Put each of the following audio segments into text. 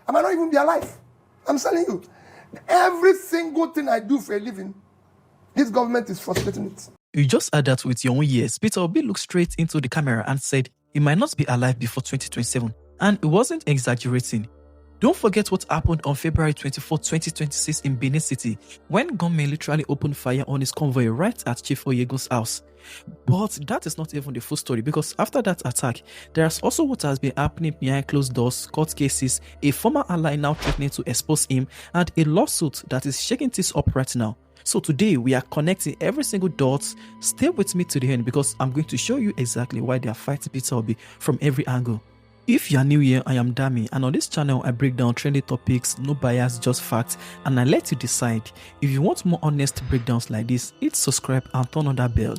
I might not even be alive. I'm telling you. Every single thing I do for a living, this government is frustrating it. You just heard that with your own ears. Peter Obi looked straight into the camera and said he might not be alive before 2027. And he wasn't exaggerating. Don't forget what happened on February 24, 2026 in Benin City when gunmen literally opened fire on his convoy right at Chief Oyegun's house. But that is not even the full story, because after that attack, there's also what has been happening behind closed doors, court cases, a former ally now threatening to expose him, and a lawsuit that is shaking things up right now. So today we are connecting every single dot. Stay with me to the end because I'm going to show you exactly why they are fighting Peter Obi from every angle. If you are new here, I am Dami, and on this channel I break down trending topics, no bias, just facts, and I let you decide. If you want more honest breakdowns like this, hit subscribe and turn on that bell.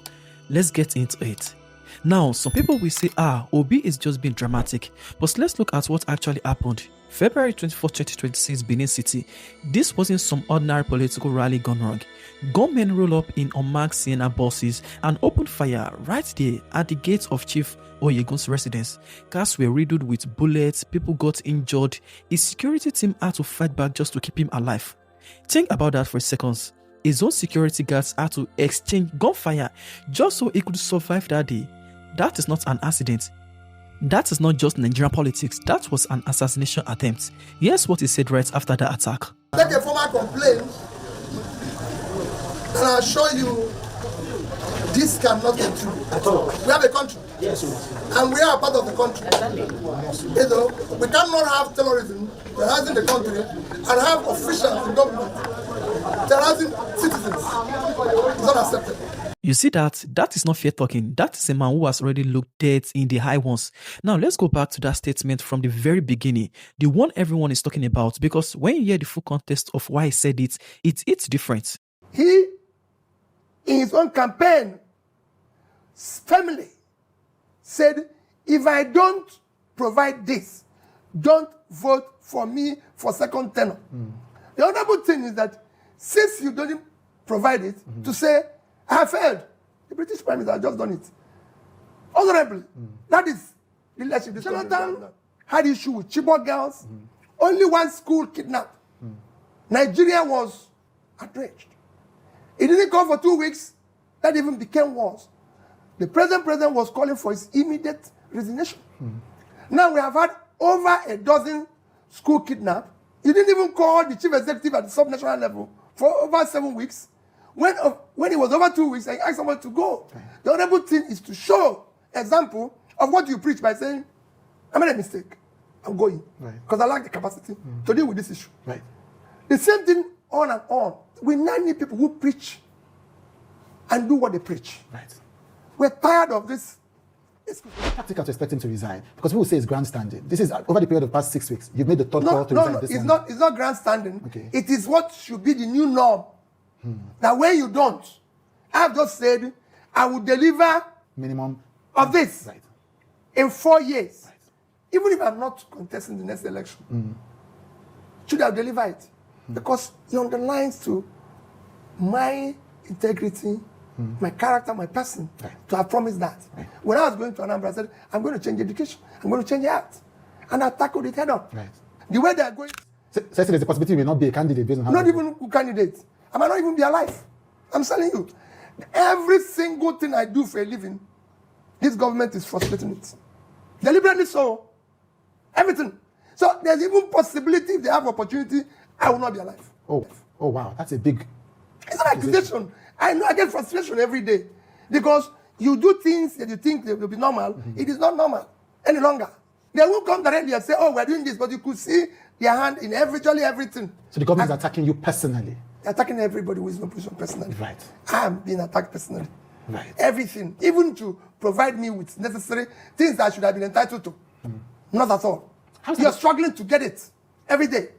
Let's get into it. Now, some people will say, Obi is just being dramatic, but let's look at what actually happened. February 24, 2026, Benin City. This wasn't some ordinary political rally gone wrong. Gunmen roll up in unmarked Sienna buses and opened fire right there at the gates of Chief Oyegun's residence. Cars were riddled with bullets, people got injured. His security team had to fight back just to keep him alive. Think about that for a second. His own security guards had to exchange gunfire just so he could survive that day. That is not an accident. That is not just Nigerian politics, that was an assassination attempt. Here's what he said right after the attack. Take a formal complaint and I'll show you this cannot be true at all. We have a country. Yes, and we are a part of the country. You know, we cannot have terrorism terrorizing the country and have officials in government terrorizing citizens. It's not acceptable. You see that is not fair talking. That is a man who has already looked dead in the high ones. Now let's go back to that statement from the very beginning, the one everyone is talking about, because when you hear the full context of why he said it, it's different. He, in his own campaign, family said, if I don't provide this, don't vote for me for second tenure. The other good thing is that since you don't provide it, to say, I have failed. The British Prime Minister has just done it. Honorably. That is the leadership. Jonathan had issue with Chibok girls. Only one school kidnapped. Nigeria was outraged. It didn't come for 2 weeks. That even became worse. The president was calling for his immediate resignation. Now we have had over a dozen school kidnapped. He didn't even call the chief executive at the sub-national level for over 7 weeks. When it was over 2 weeks, I asked someone to go. The honorable thing is to show example of what you preach by saying, I made a mistake. I'm going. Because I lack the capacity to deal with this issue. The same thing on and on. We now need people who preach and do what they preach. We're tired of this. Tactical to expect him to resign, because people say it's grandstanding. This is over the period of the past 6 weeks. You've made the third call to resign. It's not grandstanding. Okay. It is what should be the new norm. That when you don't, I've just said, I will deliver minimum of this in 4 years. Even if I'm not contesting the next election, should I deliver it? Because it underlines to my integrity, my character, my person, to have promised that. When I was going to Anambra, I said, I'm going to change education. I'm going to change health. And I tackled it head on. The way they are going... So there's a possibility you may not be a candidate based on how... Not even a candidate. I might not even be alive. I'm telling you. Every single thing I do for a living, this government is frustrating it. Deliberately so. Everything. So there's even possibility if they have opportunity, I will not be alive. Oh wow. That's a big... It's an accusation. I know I get frustration every day. Because you do things that you think they will be normal. It is not normal any longer. They won't come directly and say, oh, we're doing this, but you could see their hand in virtually everything. So the government is attacking you personally? Attacking everybody who is in opposition personally. I'm being attacked personally. Everything. Even to provide me with necessary things that I should have been entitled to. Not at all. You're struggling to get it. Every day.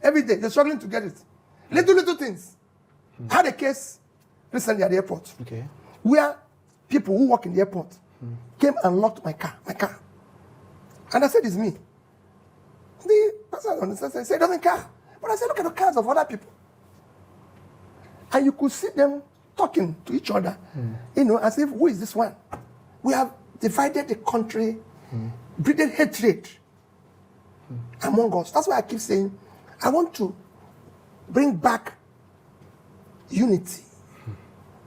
Every day. You're struggling to get it. Little things. I had a case recently at the airport. Where people who work in the airport came and locked my car. And I said, it's me. The person on the side said, it doesn't care. But I said, look at the cars of other people. And you could see them talking to each other, as if, who is this one? We have divided the country, breeding hatred. among us. That's why I keep saying, I want to bring back unity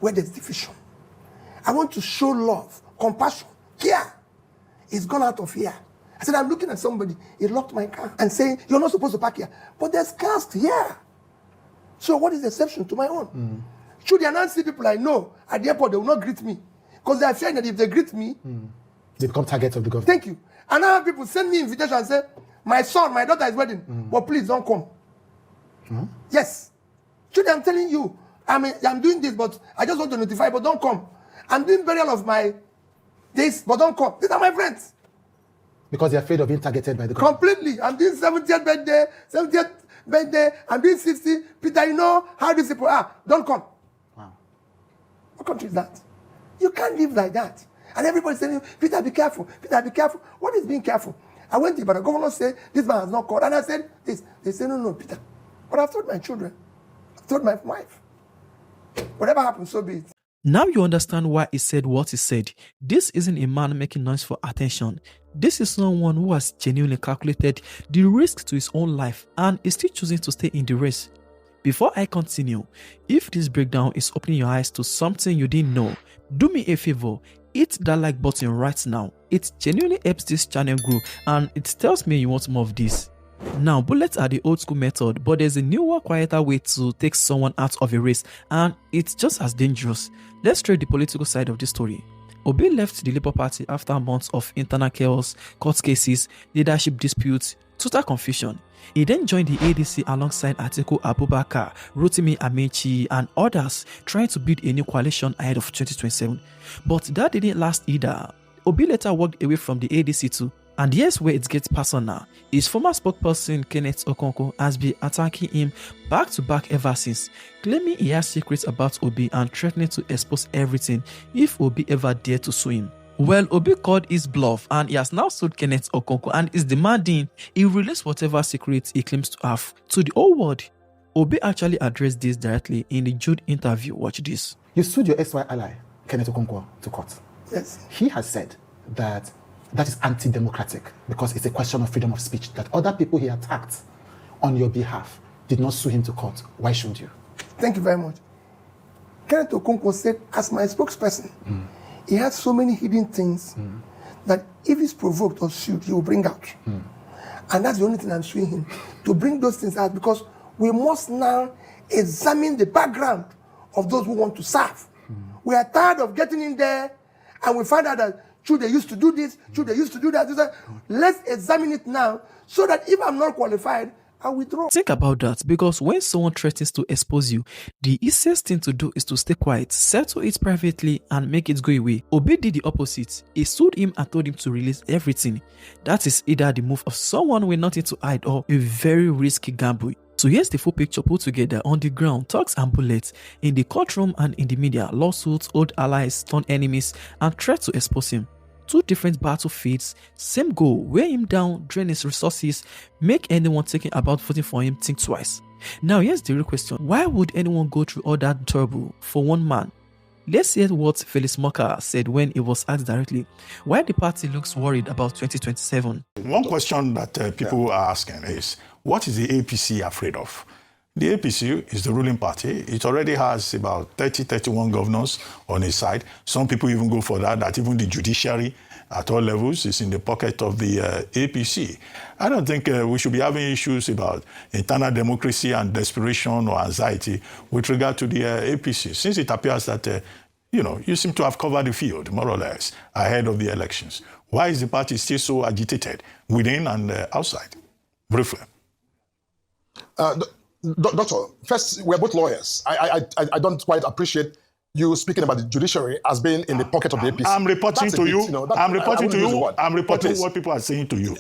where there's division. I want to show love, compassion, care. It's gone out of here. I said, I'm looking at somebody, he locked my car and saying, you're not supposed to park here. But there's cars here. So what is the exception to my own? Should the Anansi people I know at the airport, they will not greet me. Because they are fearing that if they greet me, they become targets of the government. Thank you. And I have people send me invitation and say, my son, my daughter is wedding, but please don't come. Yes. Should I'm telling you, I'm doing this, but I just want to notify, but don't come. I'm doing burial of my days, but don't come. These are my friends. Because they're afraid of being targeted by the government. Completely. I'm doing 70th birthday, I'm doing 60. Peter, you know how these people are. Don't come. Wow. What country is that? You can't live like that. And everybody's saying, Peter, be careful. Peter, be careful. What is being careful? I went to, but the governor said, this man has not called. And I said, this. They said, no, Peter. But I've told my children. I've told my wife. Whatever happens, so be it. Now you understand why he said what he said. This isn't a man making noise for attention. This is someone who has genuinely calculated the risk to his own life and is still choosing to stay in the race. Before I continue, if this breakdown is opening your eyes to something you didn't know, do me a favor, hit that like button right now. It genuinely helps this channel grow and it tells me you want more of this. Now, bullets are the old school method, but there's a newer, quieter way to take someone out of a race, and it's just as dangerous. Let's trade the political side of this story. Obi left the Labour Party after months of internal chaos, court cases, leadership disputes, total confusion. He then joined the ADC alongside Atiku Abubakar, Rotimi Amechi, and others, trying to build a new coalition ahead of 2027. But that didn't last either. Obi later walked away from the ADC too. And here's where it gets personal. His former spokesperson Kenneth Okonkwo has been attacking him back to back ever since, claiming he has secrets about Obi and threatening to expose everything if Obi ever dared to sue him. Well, Obi called his bluff and he has now sued Kenneth Okonkwo and is demanding he release whatever secrets he claims to have to the whole world. Obi actually addressed this directly in the Jude interview. Watch this. You sued your SY ally, Kenneth Okonkwo, to court. Yes. He has said that is anti-democratic because it's a question of freedom of speech, that other people he attacked on your behalf did not sue him to court. Why should you? Thank you very much. Kenneth Okonkwo said, as my spokesperson, he has so many hidden things that if he's provoked or sued, he will bring out. And that's the only thing I'm suing him, to bring those things out, because we must now examine the background of those who want to serve. We are tired of getting in there and we find out that they used to do this, they used to do that. Let's examine it now so that if I'm not qualified, I withdraw. Think about that, because when someone threatens to expose you, the easiest thing to do is to stay quiet, settle it privately and make it go away. Obi did the opposite. He sued him and told him to release everything. That is either the move of someone with nothing to hide or a very risky gamble. So here's the full picture put together on the ground, talks and bullets, in the courtroom and in the media, lawsuits, old allies, turned enemies, and threats to expose him. Two different battlefields, same goal, wear him down, drain his resources, make anyone thinking about voting for him think twice. Now here's the real question, why would anyone go through all that trouble for one man? Let's hear what Felix Moka said when he was asked directly why the party looks worried about 2027. One question that people are asking is, what is the APC afraid of? The APC is the ruling party. It already has about 31 governors on its side. Some people even go for that even the judiciary at all levels is in the pocket of the APC. I don't think we should be having issues about internal democracy and desperation or anxiety with regard to the APC, since it appears that, you seem to have covered the field, more or less, ahead of the elections. Why is the party still so agitated within and outside? Briefly. Doctor, first, we're both lawyers. I don't quite appreciate you speaking about the judiciary as being in the pocket of the APC. I'm reporting to you. I'm reporting to you. I'm reporting Please. what people are saying to you.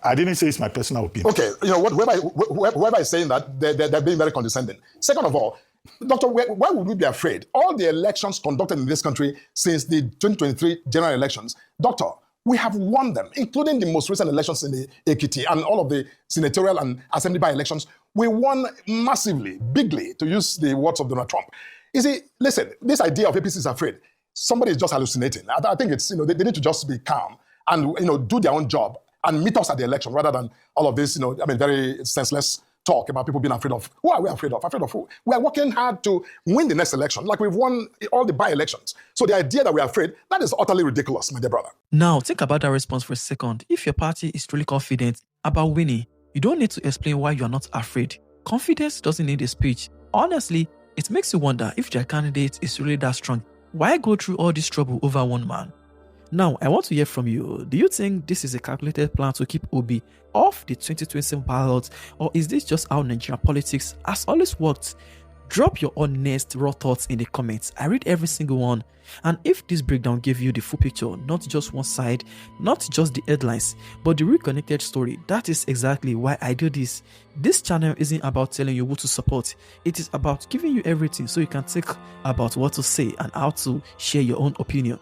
I didn't say it's my personal opinion. Okay, whoever is saying that, they're being very condescending. Second of all, Doctor, why would we be afraid? All the elections conducted in this country since the 2023 general elections, Doctor, we have won them, including the most recent elections in the Ekiti and all of the senatorial and assembly by-elections. We won massively, bigly, to use the words of Donald Trump. You see, listen, this idea of APC is afraid. Somebody is just hallucinating. I think it's, they need to just be calm and, do their own job and meet us at the election rather than all of this, very senseless talk about people being afraid of. Who are we afraid of? Afraid of who? We are working hard to win the next election, like we've won all the by-elections. So the idea that we're afraid, that is utterly ridiculous, my dear brother. Now, think about that response for a second. If your party is truly confident about winning, you don't need to explain why you are not afraid. Confidence doesn't need a speech. Honestly, it makes you wonder if their candidate is really that strong. Why go through all this trouble over one man? Now, I want to hear from you. Do you think this is a calculated plan to keep Obi off the 2027 ballot, or is this just how Nigerian politics has always worked? Drop your honest, raw thoughts in the comments. I read every single one. And if this breakdown gave you the full picture, not just one side, not just the headlines, but the reconnected story, that is exactly why I do this. This channel isn't about telling you who to support. It is about giving you everything so you can think about what to say and how to share your own opinion.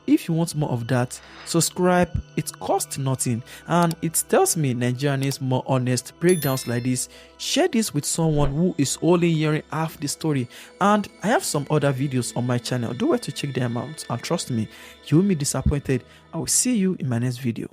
If you want more of that, subscribe. It costs nothing and it tells me Nigeria needs more honest breakdowns like this. Share this with someone who is only hearing half the story. And I have some other videos on my channel. Do well to check them out, and trust me, you will be disappointed. I will see you in my next video.